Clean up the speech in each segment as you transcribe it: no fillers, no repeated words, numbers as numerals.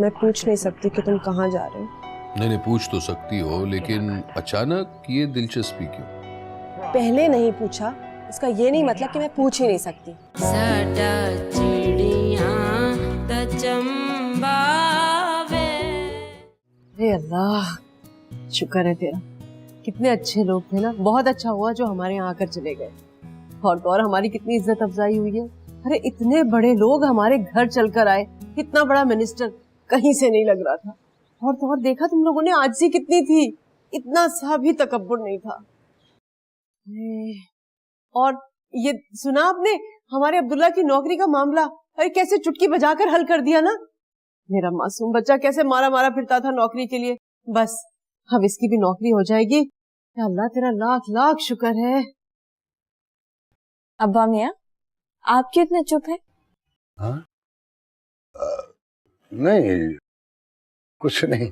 मैं पूछ नहीं सकती कि तुम कहाँ जा रहे हो। नहीं पूछ तो सकती हो, लेकिन अचानक ये दिलचस्पी क्यों? पहले नहीं पूछा इसका ये नहीं मतलब कि मैं पूछ ही नहीं सकती। अरे अल्लाह, शुक्र है तेरा। कितने अच्छे लोग थे ना, बहुत अच्छा हुआ जो हमारे यहाँ आकर चले गए। और तो और हमारी कितनी इज्जत अफजाई हुई है। अरे इतने बड़े लोग हमारे घर चलकर आए, इतना बड़ा मिनिस्टर कहीं से नहीं लग रहा था। और तो और देखा तुम लोगों ने आजिज़ी कितनी थी, इतना सा भी तकब्बुर नहीं था। और ये सुना आपने हमारे अब्दुल्ला की नौकरी का मामला? अरे कैसे चुटकी बजाकर हल कर दिया ना। मेरा मासूम बच्चा कैसे मारा मारा फिरता था नौकरी के लिए, बस अब इसकी भी नौकरी हो जाएगी। या अल्लाह तेरा लाख लाख शुक्र है। अब्बा मियाँ, आप क्यों इतने चुप है? हाँ? नहीं कुछ नहीं।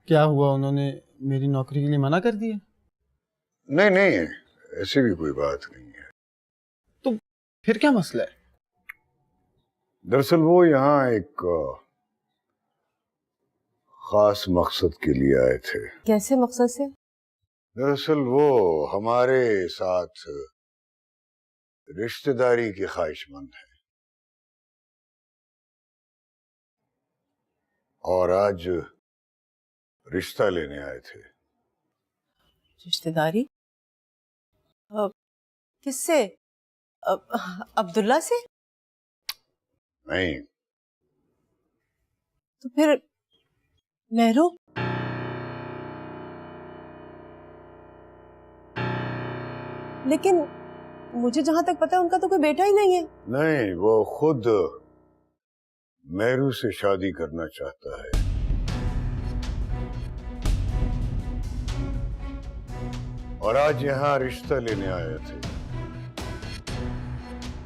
क्या हुआ, उन्होंने मेरी नौकरी के लिए मना कर दिया? नहीं नहीं, ऐसी भी कोई बात नहीं है। तो फिर क्या मसला है? दरअसल वो यहाँ एक खास मकसद के लिए आए थे। कैसे मकसद से? दरअसल वो हमारे साथ रिश्तेदारी के ख्वाहिशमंद हैं और आज रिश्ता लेने आए थे। रिश्तेदारी? किससे? अब्दुल्ला से? नहीं। तो फिर मेहरू? लेकिन मुझे जहां तक पता है उनका तो कोई बेटा ही नहीं है। नहीं, वो खुद मेहरू से शादी करना चाहता है। और आज यहाँ रिश्ता लेने आए थे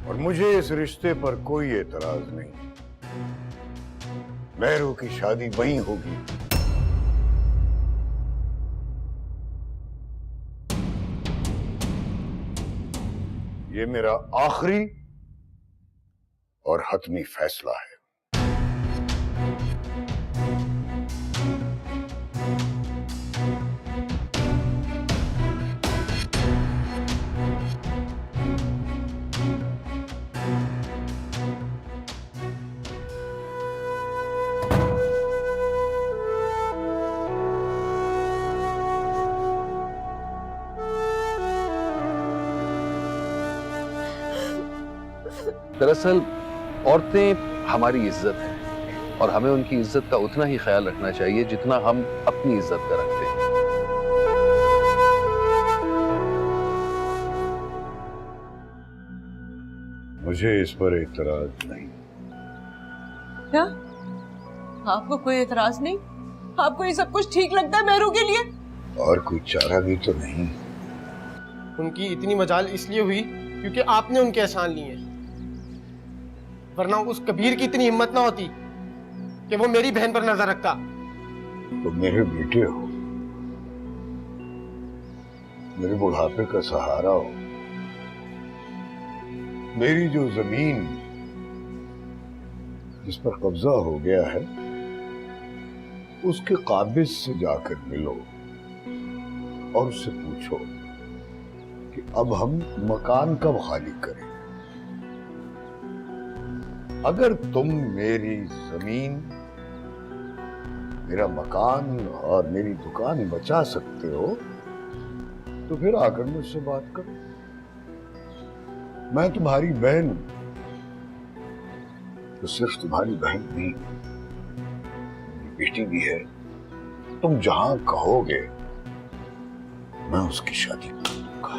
और मुझे इस रिश्ते पर कोई एतराज नहीं। मेहरू की शादी वहीं होगी। ये मेरा आखिरी और हतमी फैसला है। दरअसल औरतें हमारी इज्जत हैं और हमें उनकी इज्जत का उतना ही ख्याल रखना चाहिए जितना हम अपनी इज्जत का रखते हैं। मुझे इस पर एतराज नहीं। क्या? आपको कोई एतराज नहीं? आपको ये सब कुछ ठीक लगता है मेहरू के लिए? और कोई चारा भी तो नहीं। उनकी इतनी मजाल इसलिए हुई क्योंकि आपने उनके एहसान लिए, वरना उस कबीर की इतनी हिम्मत ना होती कि वो मेरी बहन पर नजर रखता। तो मेरे बेटे हो, मेरे बुढ़ापे का सहारा हो, मेरी जो जमीन जिस पर कब्जा हो गया है उसके काबिज से जाकर मिलो और उससे पूछो कि अब हम मकान कब खाली करें। अगर तुम मेरी जमीन, मेरा मकान और मेरी दुकान बचा सकते हो तो फिर आकर मुझसे बात करो। मैं तुम्हारी बहन हूं, तो सिर्फ तुम्हारी बहन नहीं, मेरी बेटी भी है। तुम जहां कहोगे मैं उसकी शादी कर दूंगा।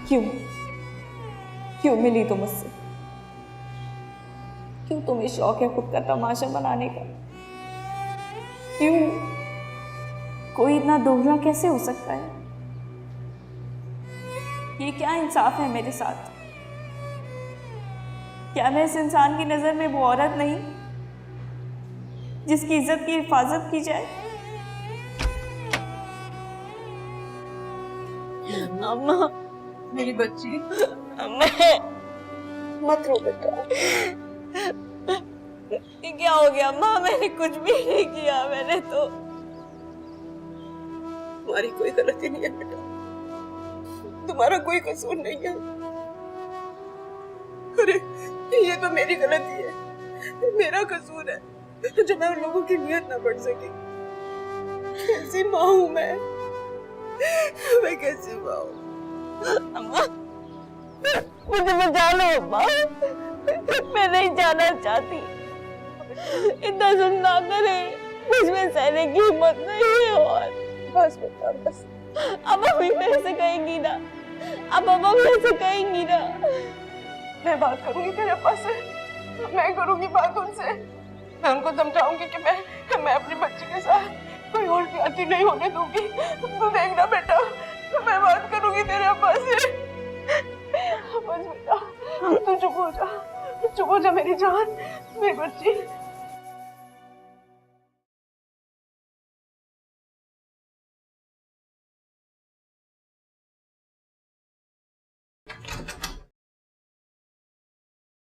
क्यों? क्यों मिली तुम मुझसे? क्यों तुम्हें शौक है खुद का तमाशा बनाने का? क्यों? कोई इतना दोगला कैसे हो सकता है? ये क्या इंसाफ है मेरे साथ? क्या मैं इस इंसान की नजर में वो औरत नहीं जिसकी इज्जत की हिफाजत की जाए। अम्मा, मेरी बच्ची, अम्मा, मत रो बेटा। ये क्या हो गया अम्मा? मैंने कुछ भी नहीं किया, मैंने तो। तुम्हारी कोई गलती नहीं है बेटा, तुम्हारा कोई कसूर नहीं है। अरे ये तो मेरी गलती है, मेरा कसूर है जो मैं उन लोगों की नियत ना पढ़ सकी। कैसी माँ हूँ मैं कैसी माँ हूँ। अम्मा, मुझे बचा लो अम्मा, मैं नहीं जाना चाहती। इतना सुन ना करे, मुझमें सहने की हिम्मत नहीं है। और बस बेटा बस, अब अभी मेरे से कहेंगी ना, अब अम्मा मेरे से कहेंगी ना। मैं बात करूंगी तेरे पास से, मैं करूंगी बात उनसे। मैं उनको समझाऊंगी कि मैं अपनी बच्ची के साथ कोई और ज्यादती नहीं होने दूंगी। तू देखना बेटा, मैं बात करूंगी तेरे अब्बा से। बस बेटा तू चुप हो जा मेरी जान, मेरी बच्ची।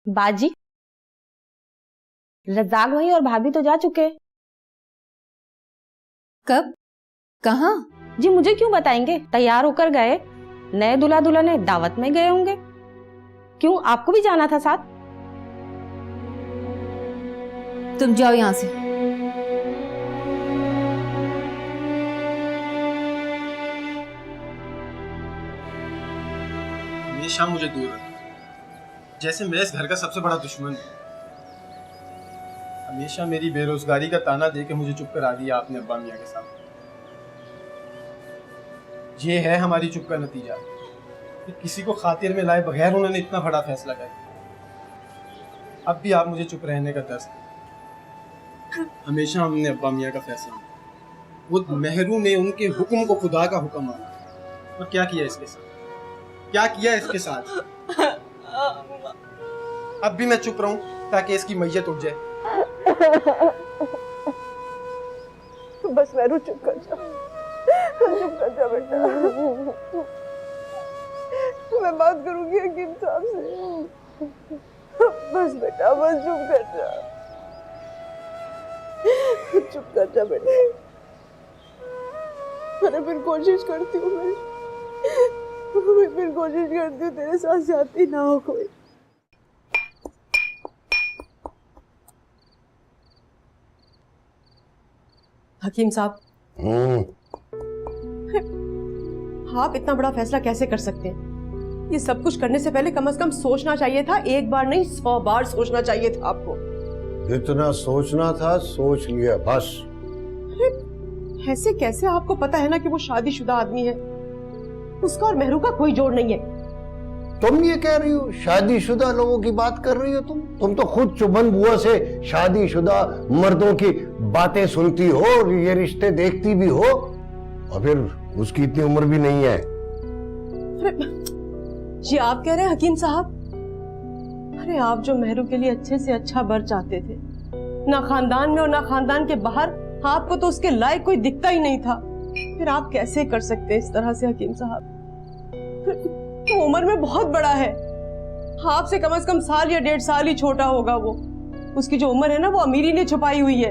बाजी, रज़ाक भाई और भाभी तो जा चुके। कब? कहाँ? जी मुझे क्यों बताएंगे? तैयार होकर गए, नए दूल्हा दुल्हन दावत में गए होंगे। क्यों, आपको भी जाना था साथ? तुम जाओ यहाँ से। हमेशा मुझे दूर रखो, जैसे मैं इस घर का सबसे बड़ा दुश्मन हूँ। हमेशा मेरी बेरोजगारी का ताना देके मुझे चुप करा दिया आपने अब्बा मियाँ के साथ। ये है हमारी चुप का नतीजा कि किसी को खातिर में लाए बगैर उन्होंने इतना बड़ा फैसला कर दिया। अब भी आप मुझे चुप रहने का दर्ज दें। हमेशा हमने अब्बा मियाँ का फैसला माना, वो महरू ने उनके हुक्म को खुदा का हुक्म माना। और क्या किया इसके साथ, क्या किया इसके साथ? अब भी मैं चुप रहूं ताकि इसकी मैयत उठ जाए। बस मेरू चुप कर जा बेटा। मैं बात करूंगी हकीम साहब से। बस बेटा बस चुप कर जा बेटा। मैंने फिर कोशिश करती हूँ, मैं फिर कोशिश करती हूँ तेरे साथ ज्यादती ना हो कोई। हकीम साहब, आप इतना बड़ा फैसला कैसे कर सकते हैं? ये सब कुछ करने से पहले कम से कम सोचना चाहिए था। एक बार नहीं 100 बार सोचना चाहिए था आपको। जितना सोचना था सोच लिया बस। ऐसे कैसे? आपको पता है ना कि वो शादीशुदा आदमी है, उसका और मेहरू का कोई जोड़ नहीं है। तुम ये कह रही हो? शादीशुदा लोगों की बात कर रही हो तुम तो खुद चुबन बुआ से शादीशुदा मर्दों की बातें सुनती हो और ये रिश्ते देखती भी हो, और फिर उसकी इतनी उम्र भी नहीं है। ये आप कह रहे हैं हकीम साहब? अरे आप जो मेहरू के लिए अच्छे से अच्छा बर चाहते थे, ना खानदान में और ना खानदान के बाहर आपको तो उसके लायक कोई दिखता ही नहीं था। फिर आप कैसे कर सकते इस तरह से हकीम साहब? वो उम्र में बहुत बड़ा है, आपसे कम से कम साल या 1.5 साल ही छोटा होगा वो। उसकी जो उम्र है ना वो अमीरी ने छुपाई हुई है।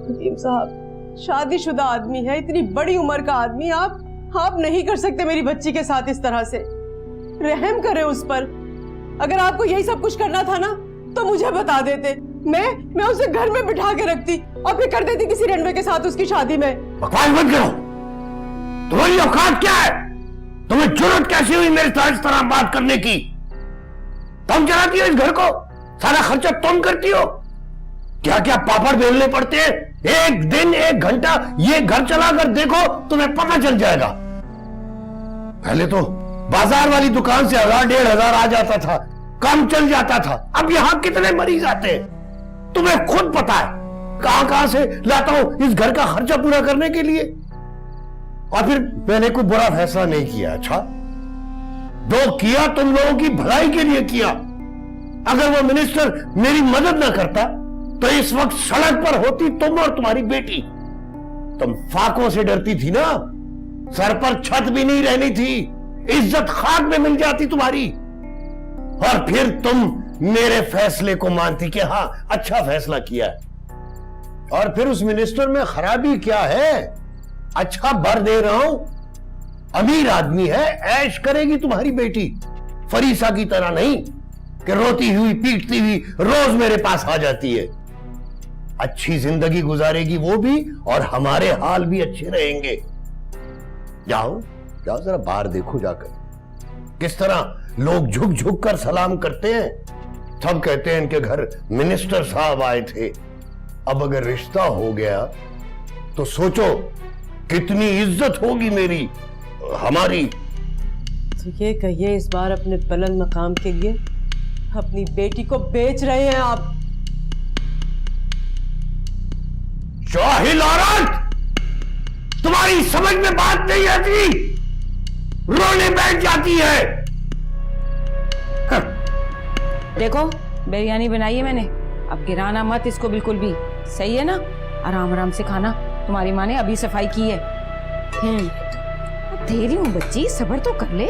हकीम साहब शादीशुदा आदमी है, इतनी बड़ी उम्र का आदमी, आप नहीं कर सकते मेरी बच्ची के साथ इस तरह से। रहम करें उस पर। अगर आपको यही सब कुछ करना था ना तो मुझे बता देते, मैं उसे घर में बिठा के रखती और फिर कर देती किसी रनवे के साथ उसकी शादी में। बकवास मत करो, तुम्हारी औकात क्या है? तुम्हें जरूरत कैसी हुई मेरे साथ इस तरह बात करने की? तुम चलाती हो इस घर को, सारा खर्चा तुम करती हो। क्या क्या पापड़ बेलने पड़ते हैं, एक दिन 1 घंटा ये घर चलाकर देखो तुम्हें पता चल जाएगा। पहले तो बाजार वाली दुकान से 1000-1500 आ जाता था, काम चल जाता था। अब यहां कितने मरीज आते हैं तुम्हें खुद पता है। कहां से लाता हूं इस घर का खर्चा पूरा करने के लिए। और फिर मैंने कोई बुरा फैसला नहीं किया। अच्छा, जो किया तुम लोगों की भलाई के लिए किया। अगर वो मिनिस्टर मेरी मदद ना करता तो इस वक्त सड़क पर होती तुम और तुम्हारी बेटी। तुम फाकों से डरती थी ना, सर पर छत भी नहीं रहनी थी, इज्जत खाक में मिल जाती तुम्हारी। और फिर तुम मेरे फैसले को मानती कि हाँ अच्छा फैसला किया है। और फिर उस मिनिस्टर में खराबी क्या है? अच्छा भर दे रहा हूं, अमीर आदमी है, ऐश करेगी तुम्हारी बेटी, फरीसा की तरह नहीं कि रोती हुई पीटती हुई रोज मेरे पास आ जाती है। अच्छी जिंदगी गुजारेगी वो भी, और हमारे हाल भी अच्छे रहेंगे। जाओ जाओ जरा बाहर देखो जाकर, किस तरह लोग झुक झुक कर सलाम करते हैं। सब कहते हैं इनके घर मिनिस्टर साहब आए थे। अब अगर रिश्ता हो गया तो सोचो कितनी इज्जत होगी मेरी, हमारी। तो ये कहिए, इस बार अपने बुलंद मकाम के लिए अपनी बेटी को बेच रहे हैं आप? जाहिल औरत, तुम्हारी समझ में बात नहीं आती, रोने बैठ जाती है। देखो बिरयानी बनाई है मैंने, अब गिराना मत इसको बिल्कुल भी, सही है ना? आराम आराम से खाना, तुम्हारी माँ ने अभी सफाई की है। अब दे रही हूँ बच्ची, सब्र तो कर ले।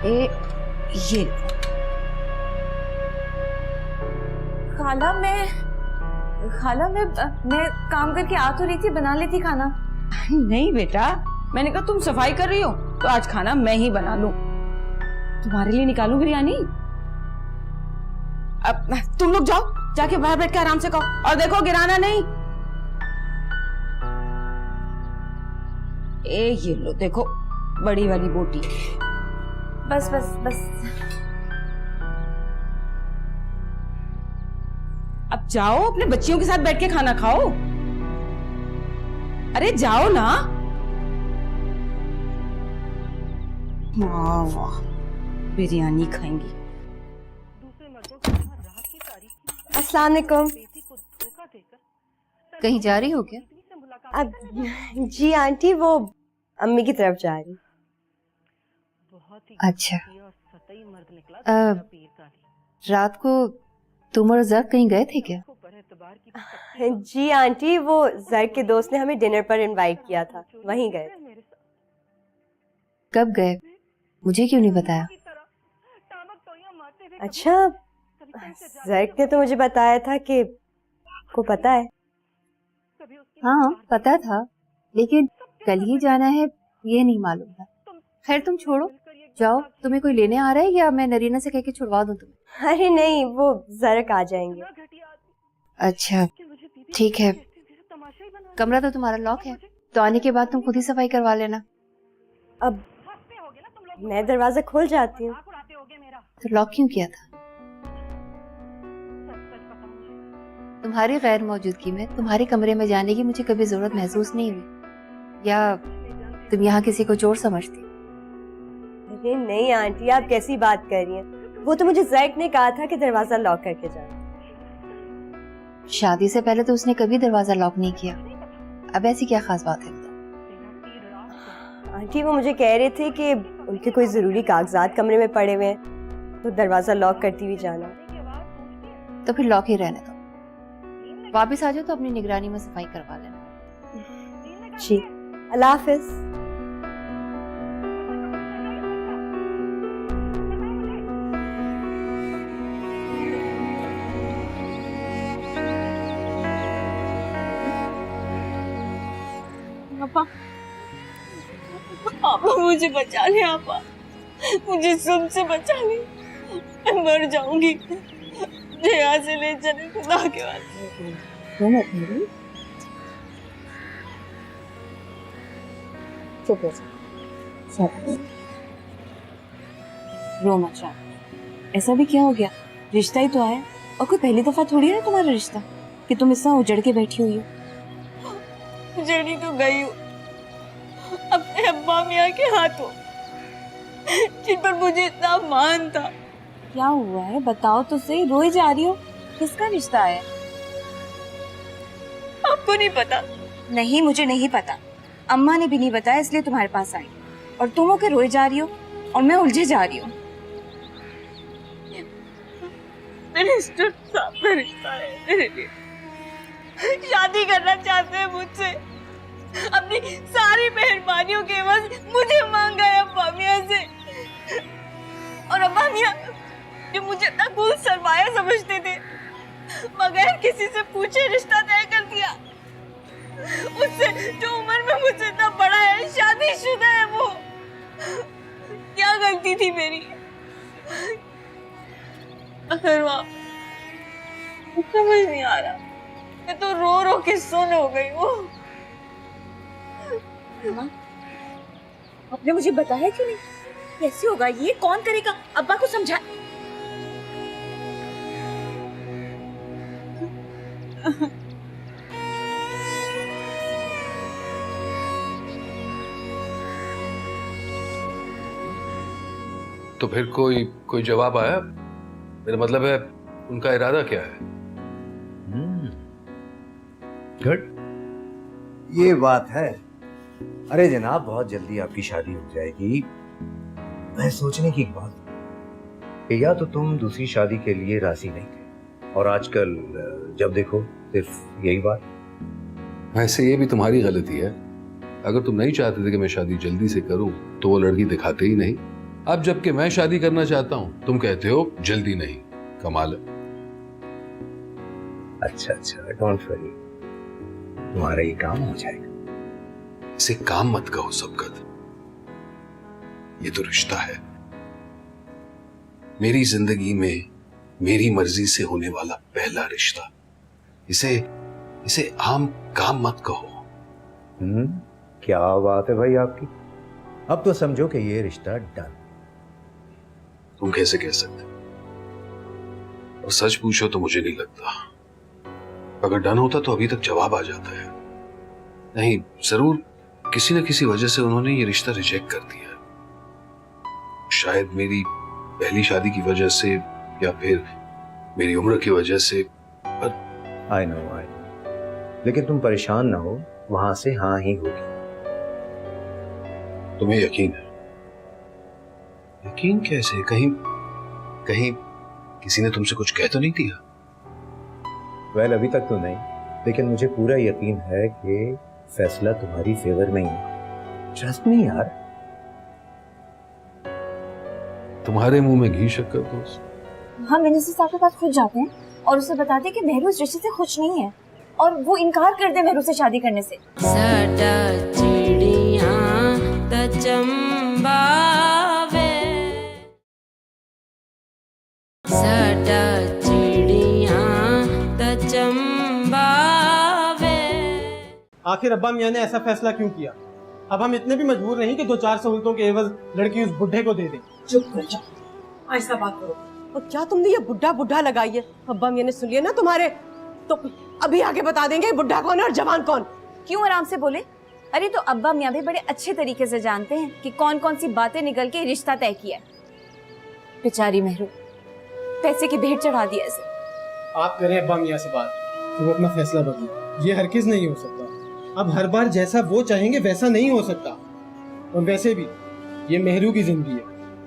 ये खाला मैं काम करके आ तो रही थी, बना लेती खाना। नहीं बेटा, मैंने कहा तुम सफाई कर रही हो तो आज खाना मैं ही बना लूं, तुम्हारे लिए निकालूं बिरयानी। अब तुम लोग जाओ, जाके बाहर बैठ के आराम से खाओ, और देखो गिराना नहीं। ये लो देखो बड़ी वाली बोटी। बस बस बस। अब जाओ अपने बच्चियों के साथ बैठ के खाना खाओ। अरे जाओ ना। वाह वाह, बिरयानी खाएंगी। अस्सलाम वालेकुम। कहीं जा रही हो क्या? अब जी आंटी, वो अम्मी की तरफ जा रही। अच्छा। रात को तुम और जर कहीं गए थे क्या? जी आंटी, वो जर के दोस्त ने हमें डिनर पर इनवाइट किया था, वहीं गए। कब गए? मुझे क्यों नहीं बताया? अच्छा, जर ने तो मुझे बताया था कि को पता है। हाँ पता था, लेकिन कल ही जाना है ये नहीं मालूम था। खैर तुम छोड़ो, जाओ। तुम्हें कोई लेने आ रहा है या मैं नरीना से कह के छुड़वा दूं तुम्हें? अरे नहीं, वो जरक आ जाएंगे। अच्छा ठीक है। कमरा तो तुम्हारा लॉक है, तो आने के बाद तुम खुद ही सफाई करवा लेना। अब मैं दरवाजा खोल जाती हूँ। तो लॉक क्यों किया था? तुम्हारी गैर मौजूदगी में तुम्हारे कमरे में जाने की मुझे कभी जरूरत महसूस नहीं हुई, या तुम यहाँ किसी को चोर समझती? अरे नहीं आंटी, आप कैसी बात कर रही हैं? वो तो मुझे जैक ने कहा था कि दरवाजा लॉक करके जाना। शादी से पहले तो उसने कभी दरवाजा लॉक नहीं किया, अब ऐसी क्या खास बात है? आंटी वो मुझे कह रहे थे कि उनके कोई जरूरी कागजात कमरे में पड़े हुए हैं, तो दरवाजा लॉक करती हुई जाना। तो फिर लॉक ही रहने दो, वापस आ जाओ तो अपनी निगरानी में सफाई करवा लेना। जी, अल्लाह हाफिज। पापा मुझे बचा ले, आपा मुझे सबसे बचा ले, मैं मर जाऊंगी। मुझे यहाँ से ले चले खुदा के वास्ते। चुप हो जा, रो मत। ऐसा भी क्या हो गया? रिश्ता ही तो आया, और कोई पहली दफा थोड़ी है तुम्हारा रिश्ता कि तुम इतना उजड़ के बैठी हुई हो। उजड़ी तो गई हूँ अपने अब्बा मियाँ के हाथों, जिन पर मुझे इतना मान था। क्या हुआ है बताओ तो सही, रोई जा रही हो। किसका रिश्ता है? आपको नहीं पता? नहीं, मुझे नहीं पता, अम्मा ने भी नहीं बताया, इसलिए तुम्हारे पास आई। और तुम होके रोई जा रही हो और मैं उलझे जा रही हूँ। मिनिस्टर साहब का रिश्ता है मेरे लिए। शादी करना चाहते हैं मुझसे, अपनी सारी मेहरबानियों के एवज मुझे मांगा है अब्बा मियां से। और अब्बा मियां जो मुझे इतना कूल सरमाया समझते थे, बगैर किसी से पूछे रिश्ता तय कर दिया। उससे जो उम्र में मुझसे इतना बड़ा है, शादीशुदा है वो। क्या गलती थी मेरी? अथर्वा, समझ नहीं आ रहा, मैं तो रो रो के सुन हो गई हूँ। आपने मुझे बताया क्यों नहीं? कैसे होगा ये? कौन करेगा? अब्बा को समझा। तो फिर कोई जवाब आया? मेरा मतलब है उनका इरादा क्या है? गुड, ये बात है। अरे जनाब, बहुत जल्दी आपकी शादी हो जाएगी। मैं सोचने की बात कि या तो तुम दूसरी शादी के लिए राजी नहीं थे, और आजकल जब देखो सिर्फ यही बात। वैसे ये भी तुम्हारी गलती है। अगर तुम नहीं चाहते थे कि मैं शादी जल्दी से करूं तो वो लड़की दिखाते ही नहीं। अब जबकि मैं शादी करना चाहता हूं, तुम कहते हो जल्दी नहीं। कमाल है। अच्छा, डोंट वरी, तुम्हारा ये काम हो जाएगा। इसे काम मत कहो सबकत, ये तो रिश्ता है। मेरी जिंदगी में मेरी मर्जी से होने वाला पहला रिश्ता। इसे आम काम मत कहो। क्या बात है भाई आपकी। अब तो समझो कि ये रिश्ता डन। तुम कैसे कह सकते? और सच पूछो तो मुझे नहीं लगता। अगर डन होता तो अभी तक जवाब आ जाता है। नहीं, जरूर किसी न किसी वजह से उन्होंने ये रिश्ता रिजेक्ट कर दिया। शायद मेरी पहली शादी की वजह से, या फिर मेरी उम्र की वजह से। पर आई नो, लेकिन तुम परेशान ना हो, वहां से हाँ ही होगी। तुम्हें यकीन है? यकीन कैसे? कहीं किसी ने तुमसे कुछ कह तो नहीं दिया? वेल, अभी तक तो नहीं, लेकिन मुझे पूरा यकीन है कि फैसला तुम्हारी फेवर में ही है। ट्रस्ट मी यार। तुम्हारे मुंह में घी शक्कर दोस्त। हम मिनिस्टर साहब के पास खुद जाते हैं और उसे बताते हैं कि मेहरू इस रिश्ते से खुश नहीं है, और वो इनकार कर दे मेहरू से शादी करने से। आखिर अब्बा मियां ने ऐसा फैसला क्यों किया? अब हम इतने भी मजबूर नहीं कि 2-4 सहूलतों के एवज लड़की उस बुढ़े को दे दे। चुप कर जाओ, ऐसा बात करो। और क्या तुमने ये बुढ़ा लगाई है? अब्बा मियां ने सुन लिया ना तुम्हारे, तो अभी आगे बता देंगे बुढ़ा कौन है और जवान कौन। क्यों आराम से बोले? अरे तो अब्बा मियां भी बड़े अच्छे तरीके से जानते हैं कि कौन कौन सी बातें निकल के रिश्ता तय किया। बेचारी मेहरू पैसे की भेंट चढ़ा दिया इसे। आप करें अब्बा मियां से बात, वो अपना फैसला बदले। ये हरगिज नहीं हो सकता। अब हर बार जैसा वो चाहेंगे वैसा नहीं हो सकता। और वैसे भी ये मेहरू की जिंदगी है,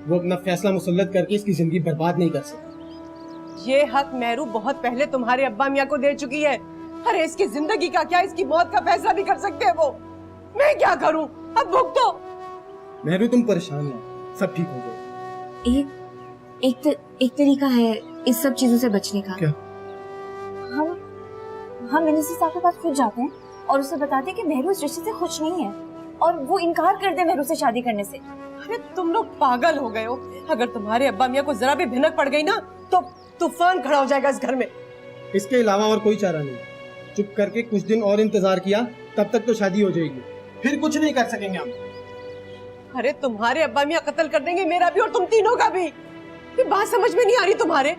वो अपना फैसला मुसल्लत करके इसकी जिंदगी बर्बाद नहीं कर सकता। ये हक मेहरू बहुत पहले तुम्हारे अब्बा मियां को दे चुकी है। अरे इसकी जिंदगी का क्या, इसकी मौत का फैसला भी कर सकते हैं वो। मैं क्या करूं? अब भुगतो। मेहरू तुम परेशान ना, सब ठीक हो जाए। एक तरीका है इस सब चीजों से बचने का। क्या? हम मिनिस्टर साहब के पास खुद जाते हैं और उसे बताते हैं कि मेहरू इस रिश्ते से खुश नहीं है, और वो इनकार कर दे मेहरू से शादी करने से। अरे तुम लोग पागल हो गए हो। अगर तुम्हारे अब्बा मियां को जरा भी भिनक पड़ गई ना तो तूफान खड़ा हो जाएगा इस घर में। इसके अलावा और कोई चारा नहीं। चुप करके कुछ दिन और इंतजार किया, तब तक तो शादी हो जाएगी, फिर कुछ नहीं कर सकेंगे हम। अरे तुम्हारे अब्बा मियां कत्ल कर देंगे मेरा भी और तुम तीनों का भी। ये बात समझ में नहीं आ रही तुम्हारे।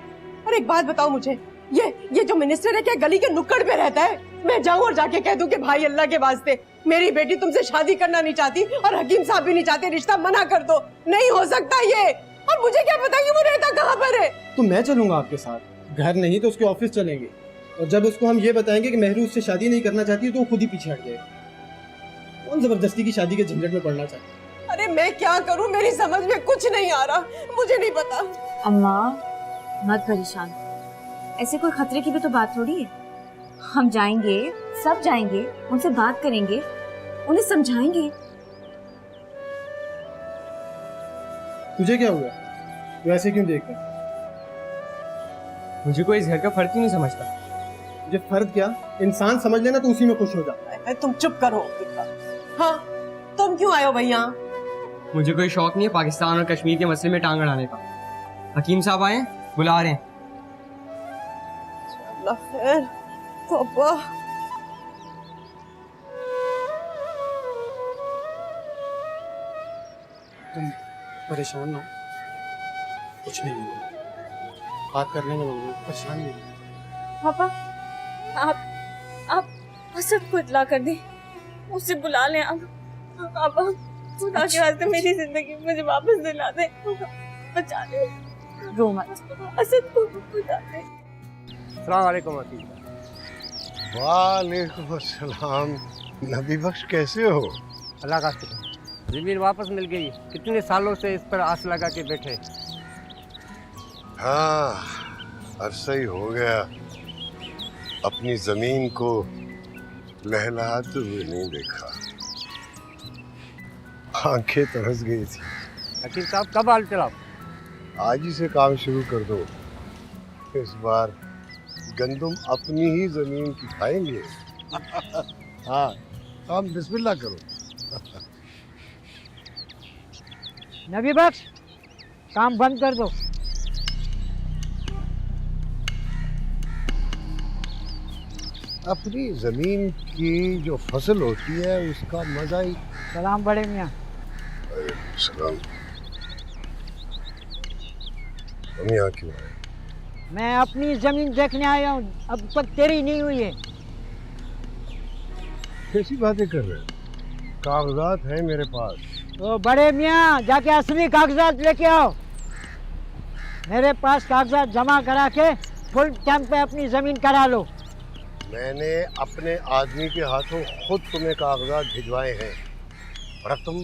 और एक बात बताओ मुझे, ये जो मिनिस्टर है क्या गली के नुक्कड़ पे रहता है? मैं जाऊं और जाके कह दूं कि भाई अल्लाह के वास्ते मेरी बेटी तुमसे शादी करना नहीं चाहती और हकीम साहब भी नहीं चाहते, रिश्ता मना कर दो। नहीं हो सकता ये। और मुझे क्या पता कि वो रहता कहाँ पर है? तो मैं चलूंगा आपके साथ। घर नहीं तो उसके ऑफिस चलेंगे, और जब उसको हम ये बताएंगे कि मेहरू उससे शादी नहीं करना चाहती तो वो खुद ही पीछे हट जाएगा। कौन जबरदस्ती की शादी के झंझट में पड़ना चाहता? अरे मैं क्या करूं, मेरी समझ में कुछ नहीं आ रहा। मुझे नहीं पता। अम्मा मत परेशान, ऐसे कोई खतरे की भी तो बात थोड़ी है। हम जाएंगे, सब जाएंगे, उनसे बात करेंगे, उन्हें समझाएंगे। तुझे क्या हुआ? तू ऐसे क्यों देख रहा? मुझे कोई इस घर का फर्क ही नहीं समझता। मुझे फर्द क्या, इंसान समझ लेना तो उसी में खुश हो जाता है। अरे तुम चुप करो विक्का। हाँ, तुम क्यों आए हो भाई यहाँ? मुझे कोई शौक नहीं है पाकिस्तान और कश्मीर के मसले में टांग अड़ाने का। हकीम साहब आए, बुला रहे हैं। अल्लाह खैर। पापा तुम परेशान ना हो। कुछ नहीं होगा, बात करने में लोग परेशान नहीं हो। पापा आप असद को इत्ला कर दें, उसे बुला लें। आप खुदा के वास्ते मेरी जिंदगी मुझे वापस दिला दें, बचा ले। रो मत। असद को बचा दे। अस्सलाम वालेकुम हकीम। वालेकुम अस्सलाम। नबी बख्श कैसे हो? अल्लाह का शुक्र, जमीन वापस मिल गई। कितने सालों से इस पर आस लगा के बैठे। हाँ, अरसा ही हो गया अपनी जमीन को लहलहाते हुए नहीं देखा। आंखें तरस गई थी। हकीम साहब कब हाल चला? आज ही से काम शुरू कर दो। इस बार गंदम अपनी ही जमीन की खाएंगे। हाँ, काम बिस्मिल्लाह करो। नबी बख्श, काम बंद कर दो। अपनी जमीन की जो फसल होती है उसका मजा ही। सलाम बड़े मियाँ। सलाम। हम यहाँ क्यों आए? मैं अपनी जमीन देखने आया हूँ, अब तक तेरी नहीं हुई है। कैसी बातें कर रहे हैं? कागजात हैं मेरे पास। तो बड़े मियाँ जाके असली कागजात लेके आओ। मेरे पास कागजात जमा करा के फुल टाइम पे अपनी जमीन करा लो। मैंने अपने आदमी के हाथों खुद तुम्हें कागजात भिजवाए हैं और अब तुम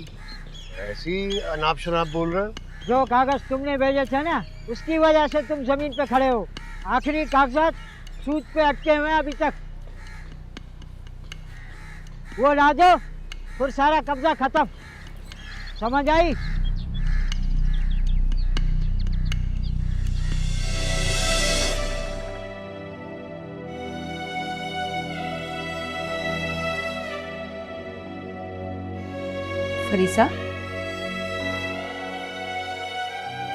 ऐसी अनाप शनाप बोल रहे हो। जो कागज तुमने भेजे थे ना, उसकी वजह से तुम जमीन पे खड़े हो। आखिरी कागजात सूद पे अटके हुए हैं अभी तक। वो ला दो, फिर सारा कब्जा खत्म। समझ आई? फरीसा,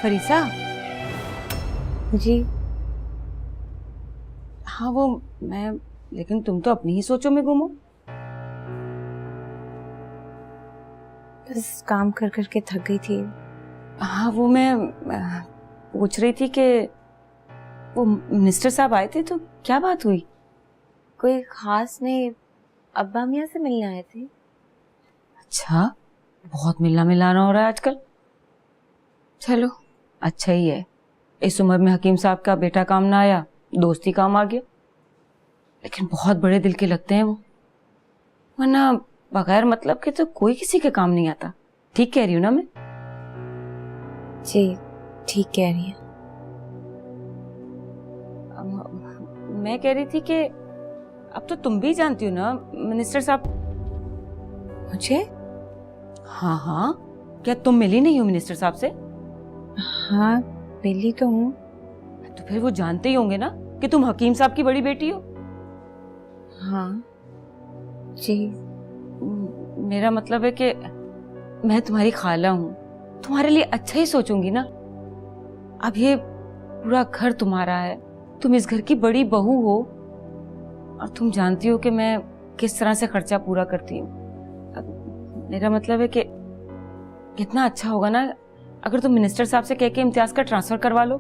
फरीसा। जी हाँ वो मैं, लेकिन तुम तो अपनी ही सोचों में गुम हो। बस काम कर कर के थक गई थी। हाँ वो मैं पूछ रही थी कि वो मिनिस्टर साहब आए थे तो क्या बात हुई? कोई खास नहीं, अब्बा मियाँ से मिलने आए थे। अच्छा, बहुत मिलना मिलाना हो रहा है आजकल। चलो अच्छा ही है, इस उम्र में हकीम साहब का बेटा काम ना आया, दोस्ती काम आ गया। लेकिन बहुत बड़े दिल के लगते हैं वो, वरना बगैर मतलब के तो कोई किसी के काम नहीं आता। ठीक कह रही हूँ ना मैं? जी ठीक कह रही है। मैं कह रही थी कि अब तो तुम भी जानती हो ना मिनिस्टर साहब। मुझे? हाँ हाँ, क्या तुम मिली नहीं हो मिनिस्टर साहब से? हाँ मिली तो हूँ। तो फिर वो जानते ही होंगे ना कि तुम हकीम साहब की बड़ी बेटी हो। हाँ जी। मेरा मतलब है कि मैं तुम्हारी खाला हूँ, तुम्हारे लिए अच्छा ही सोचूंगी ना। अब ये पूरा घर तुम्हारा है, तुम इस घर की बड़ी बहू हो और तुम जानती हो कि मैं किस तरह से खर्चा पूरा करती हूँ। मेरा मतलब है कि कितना अच्छा होगा ना अगर तुम मिनिस्टर साहब से कह के इम्तियाज का ट्रांसफर करवा लो।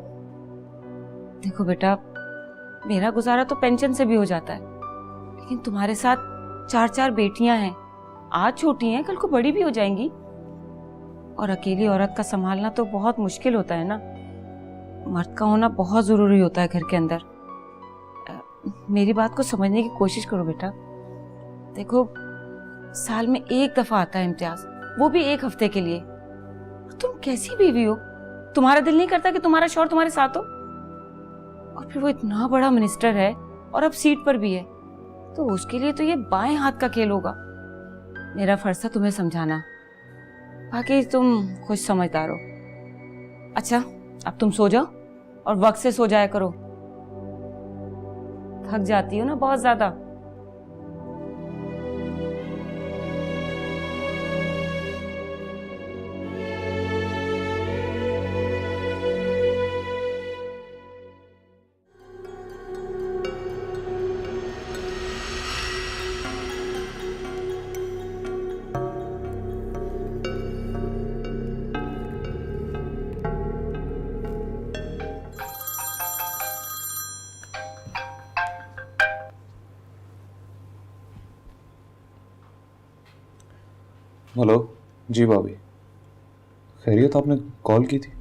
देखो बेटा, मेरा गुजारा तो पेंशन से भी हो जाता है, लेकिन तुम्हारे साथ 4-4 बेटियां हैं, आज छोटी हैं कल को बड़ी भी हो जाएंगी, और अकेली औरत का संभालना तो बहुत मुश्किल होता है ना। मर्द का होना बहुत जरूरी होता है घर के अंदर। मेरी बात को समझने की कोशिश करो बेटा। देखो, साल में एक दफा आता है इम्तियाज, वो भी 1 हफ्ते के लिए। तुम कैसी बीवी हो? तुम्हारा दिल नहीं करता कि तुम्हारा शौहर तुम्हारे साथ हो? और फिर वो इतना बड़ा मिनिस्टर है और अब सीट पर भी है, तो उसके लिए तो ये बाएं हाथ का खेल होगा। मेरा फर्ज था तुम्हें समझाना, बाकी तुम खुद समझदार हो। अच्छा अब तुम सो जाओ और वक्त से सो जाया करो, थक जाती हो ना बहुत ज्यादा। हेलो जी भाभी, खैरियत? आपने कॉल की थी?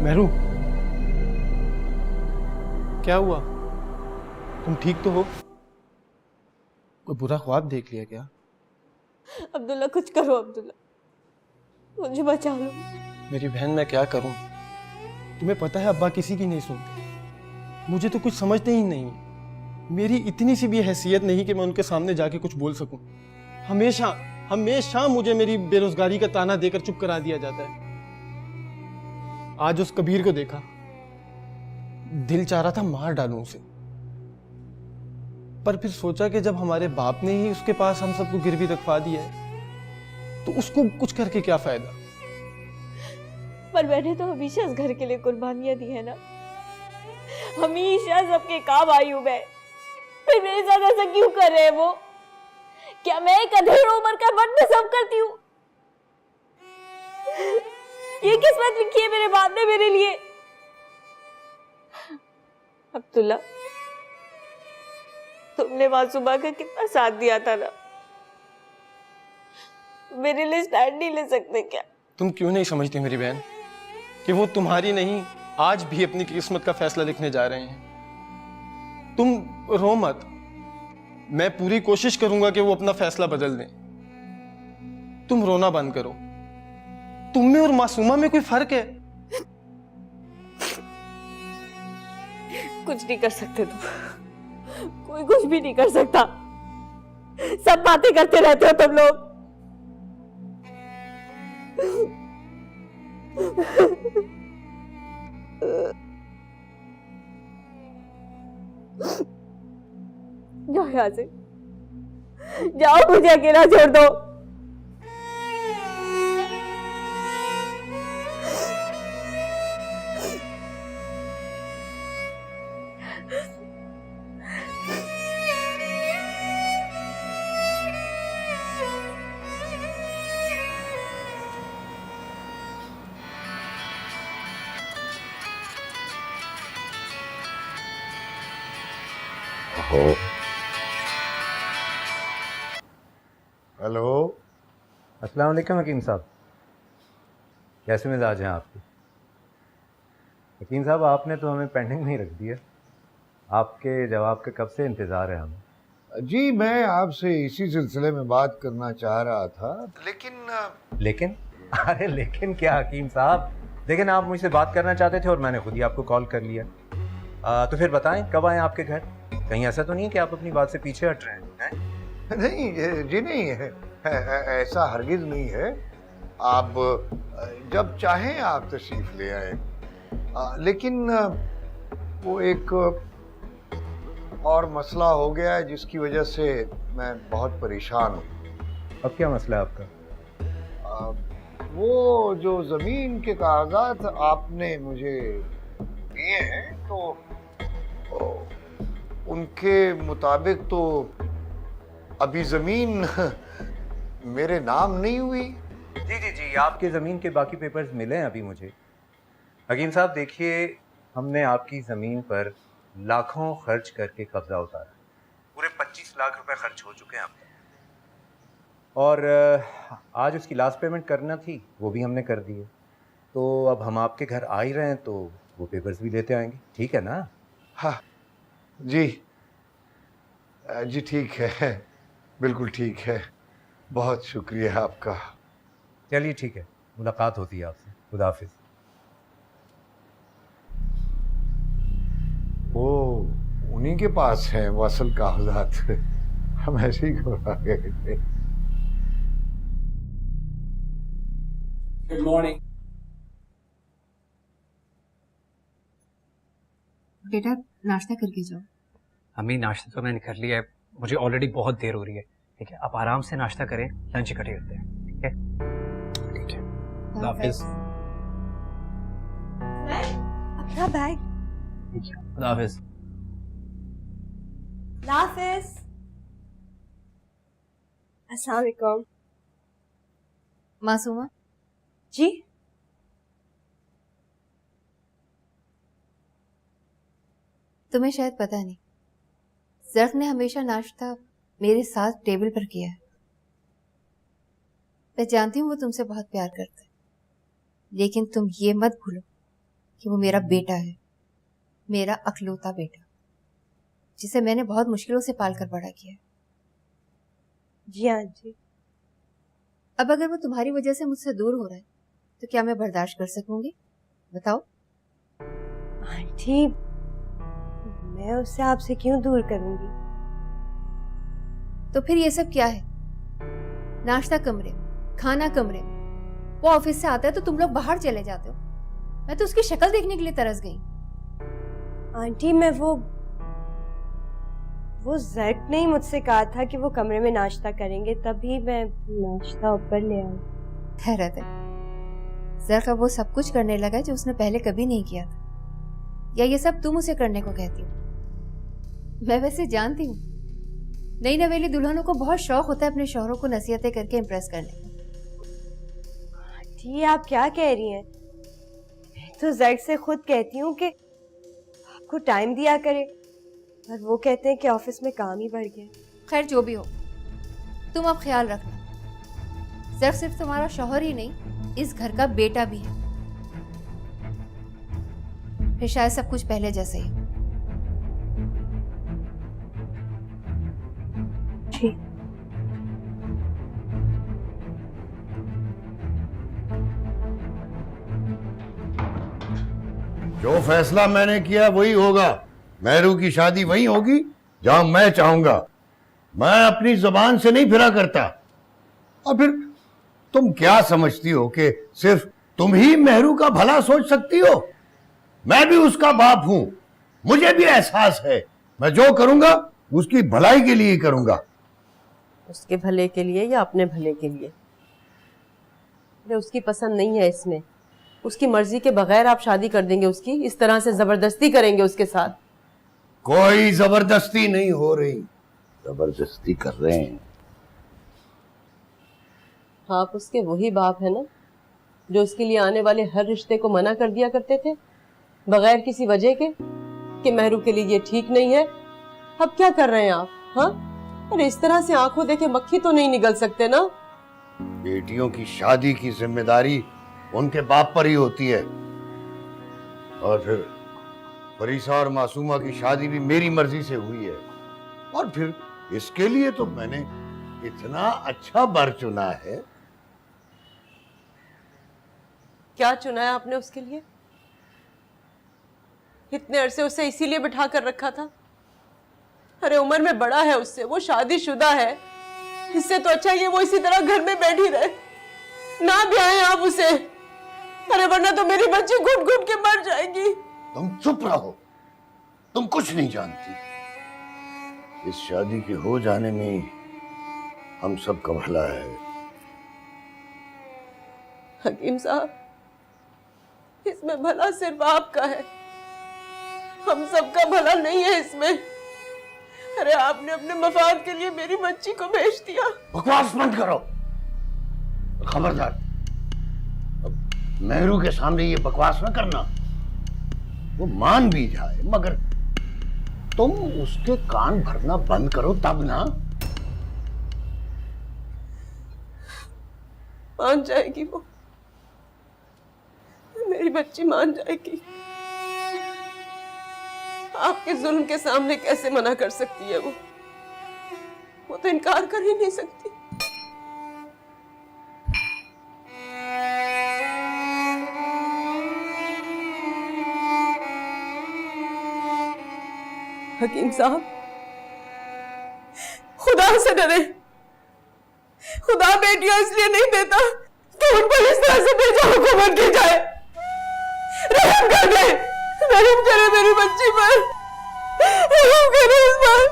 मेहरू, क्या हुआ? तुम ठीक तो हो? कोई बुरा ख्वाब देख लिया क्या? अब्दुल्ला कुछ करो, अब्दुल्ला मुझे बचा लो। मेरी बहन, मैं क्या करूं? तुम्हें पता है अब्बा किसी की नहीं सुनते, मुझे तो कुछ समझते ही नहीं। मेरी इतनी सी भी हैसियत नहीं कि मैं उनके सामने जाके कुछ बोल सकूं। हमेशा हमेशा मुझे मेरी बेरोजगारी का ताना देकर चुप करा दिया जाता है। आज उस कबीर को देखा, दिल चाह रहा था मार डालूं उसे, पर फिर सोचा कि जब हमारे बाप ने ही उसके पास हम सबको गिरवी रखवा दिया है तो उसको कुछ करके क्या फायदा। पर मैंने तो हमेशा इस घर के लिए कुर्बानियां दी है ना, हमेशा सबके काम आई हूं मैं, फिर मेरे साथ ऐसा क्यों कर रहे हैं वो? क्या मैं एक अधेड़ उम्र का मर्द में सब करती हूँ? ये किस्मत लिखी है मेरे बाप ने मेरे लिए। अब्दुल्ला, तुमने मासूमा का कितना साथ दिया था ना, मेरे लिए स्टैंड नहीं ले सकते क्या? तुम क्यों नहीं समझती मेरी बहन कि वो तुम्हारी नहीं, आज भी अपनी किस्मत का फैसला लिखने जा रहे हैं। तुम रो मत, मैं पूरी कोशिश करूंगा कि वो अपना फैसला बदल दें। तुम रोना बंद करो। तुम में और मासूमा में कोई फर्क है? कुछ नहीं कर सकते तुम, कोई कुछ भी नहीं कर सकता। सब बातें करते रहते हो तुम लोग। जाओ यहाँ से, जाओ, मुझे अकेला छोड़ दो। हेलो, अस्सलाम वालेकुम हकीम साहब, कैसे मिजाज हैं आपके? हकीम साहब, आपने तो हमें पेंडिंग नहीं रख दिया। आपके जवाब का कब से इंतज़ार है हमें। जी मैं आपसे इसी सिलसिले में बात करना चाह रहा था, लेकिन अरे लेकिन क्या हकीम साहब, लेकिन आप मुझसे बात करना चाहते थे और मैंने खुद ही आपको कॉल कर लिया। तो फिर बताएं कब आएँ आपके घर? कहीं ऐसा तो नहीं है कि आप अपनी बात से पीछे हट रहे हैं? नहीं जी, नहीं है, ऐसा हरगिज नहीं है। आप जब चाहें आप तशरीफ ले आए। लेकिन वो एक और मसला हो गया है जिसकी वजह से मैं बहुत परेशान हूँ। अब क्या मसला है आपका? वो जो ज़मीन के कागजात आपने मुझे दिए हैं, तो उनके मुताबिक तो अभी ज़मीन मेरे नाम नहीं हुई। जी, आपकी ज़मीन के बाकी पेपर्स मिले हैं अभी मुझे, हकीम साहब देखिए, हमने आपकी ज़मीन पर लाखों खर्च करके कब्जा उतारा, पूरे 25 लाख रुपए खर्च हो चुके हैं अब तक, और आज उसकी लास्ट पेमेंट करना थी, वो भी हमने कर दी है। तो अब हम आपके घर आ ही रहे हैं तो वो पेपर्स भी लेते आएंगे, ठीक है ना? हाँ जी, जी ठीक है, बिल्कुल ठीक है, बहुत शुक्रिया आपका। चलिए ठीक है, मुलाकात होती है आपसे। खुदा हाफिज। वो उन्हीं के पास है वो असल कागजात, हम ऐसे ही घबरा गए थे। Good morning. बेटा नाश्ता करके जाओ। अम्मी नाश्ता तो मैंने कर लिया है, मुझे ऑलरेडी बहुत देर हो रही है। ठीक है, आप आराम से नाश्ता करें, लंच इकट्ठे करते हैं। ठीक है, ठीक है। खुदा हाफिज। अपना बैग। ठीक है, खुदा हाफिज। हाफिज। अस्सलाम वालेकुम। मासूमा जी। तुम्हें शायद पता नहीं, ज़र्फ ने हमेशा नाश्ता मेरे साथ टेबल पर किया है। मैं जानती हूँ वो तुमसे बहुत प्यार करता है, लेकिन तुम ये मत भूलो कि वो मेरा बेटा है, मेरा अकलौता बेटा, जिसे मैंने बहुत मुश्किलों से पाल कर बड़ा किया। जी हाँ जी। अब अगर वो तुम्हारी वजह से मुझसे दूर हो रहा है तो क्या मैं बर्दाश्त कर सकूंगी? बताओ। आंटी, मैं उससे आपसे क्यों दूर करूंगी? तो फिर ये सब क्या है? नाश्ता कमरे में, खाना कमरे में। वो ऑफिस से आता है तो तुम लोग बाहर चले जाते हो। मैं तो उसकी शक्ल देखने के लिए तरस गई। आंटी, मैं वो ज़र्क ने ही मुझसे कहा था कि वो कमरे में नाश्ता करेंगे, तभी मैं नाश्ता ऊपर ले आई। हैरत है, ज़र्क अब वो सब कुछ करने लगा जो उसने पहले कभी नहीं किया था। या ये सब तुम उसे करने को कहती हो? मैं वैसे जानती हूँ, नई नवेली दुल्हनों को बहुत शौक होता है अपने शौहरों को नसीहतें करके इम्प्रेस करने का। आंटी, आप क्या कह रही हैं? मैं तो ज़र्क से खुद कहती हूँ कि आपको टाइम दिया करे, और वो कहते हैं कि ऑफिस में काम ही बढ़ गया। खैर जो भी हो, तुम अब ख्याल रखना, ज़र्क सिर्फ तुम्हारा शौहर ही नहीं, इस घर का बेटा भी है। फिर शायद सब कुछ पहले जैसे ही। ठीक। जो फैसला मैंने किया वही होगा। मेहरू की शादी वही होगी जहां मैं चाहूंगा। मैं अपनी जुबान से नहीं फिरा करता। और फिर तुम क्या समझती हो कि सिर्फ तुम ही मेहरू का भला सोच सकती हो? मैं भी उसका बाप हूं, मुझे भी एहसास है। मैं जो करूंगा उसकी भलाई के लिए करूंगा। उसके भले के लिए या अपने भले के लिए? अरे उसकी पसंद नहीं है इसमें, उसकी मर्जी के बगैर आप शादी कर देंगे उसकी? इस तरह से जबरदस्ती करेंगे उसके साथ? कोई जबरदस्ती नहीं हो रही, जबरदस्ती कर रहे हैं। आप उसके वही बाप है ना जो उसके लिए आने वाले हर रिश्ते को मना कर दिया करते थे बगैर किसी वजह के कि मेहरू के लिए ये ठीक नहीं है। अब क्या कर रहे हैं आप? हाँ, अरे इस तरह से आंखों देखे मक्खी तो नहीं निगल सकते ना। बेटियों की शादी की जिम्मेदारी उनके बाप पर ही होती है। और फिर फरीसा और मासूमा की शादी भी मेरी मर्जी से हुई है। और फिर इसके लिए तो मैंने इतना अच्छा बर चुना है। क्या चुना है आपने उसके लिए? इतने अरसे उसे इसीलिए बिठा कर रखा था? अरे उम्र में बड़ा है उससे, वो शादीशुदा है। इससे तो अच्छा है वो इसी तरह घर में बैठी रहे, ना ब्याहें आप उसे। अरे वरना तो मेरी बच्ची घुट घुट के मर जाएगी। तुम चुप रहो, तुम कुछ नहीं जानती। इस शादी के हो जाने में हम सब का भला है। हकीम साहब, इसमें भला सिर्फ आपका है, हम सबका भला नहीं है इसमें। अरे आपने अपने मफाद के लिए मेरी बच्ची को बेच दिया। बकवास बंद करो, खबरदार। अब मेहरू के सामने ये बकवास ना करना। वो मान भी जाए मगर तुम उसके कान भरना बंद करो तब ना। मान जाएगी वो, मेरी बच्ची मान जाएगी। आपके जुल्म के सामने कैसे मना कर सकती है वो तो इनकार कर ही नहीं सकती। हकीम साहब, खुदा से डरे। खुदा बेटियां इसलिए नहीं देता कि उन पर इस तरह से भेजा हुकूमत की जाए। रहम कर दे, रहम करे मेरी बच्ची पर, रहम करे इस पर।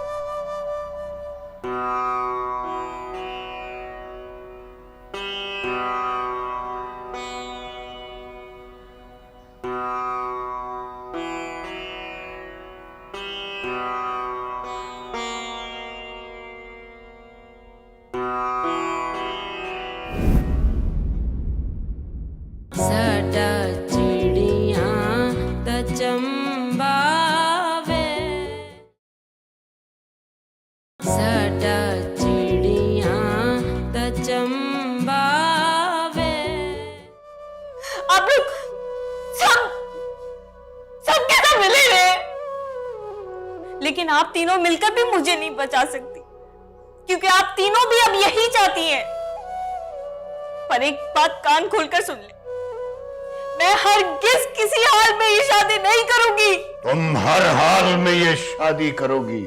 आप लोग सब के सब मिले हुए, लेकिन आप तीनों मिलकर भी मुझे नहीं बचा सकती, क्योंकि आप तीनों भी अब यही चाहती हैं। पर एक बात कान खोलकर सुन ले, मैं हरगिज़ किसी हाल में ये शादी नहीं करूंगी। तुम हर हाल में ये शादी करोगी।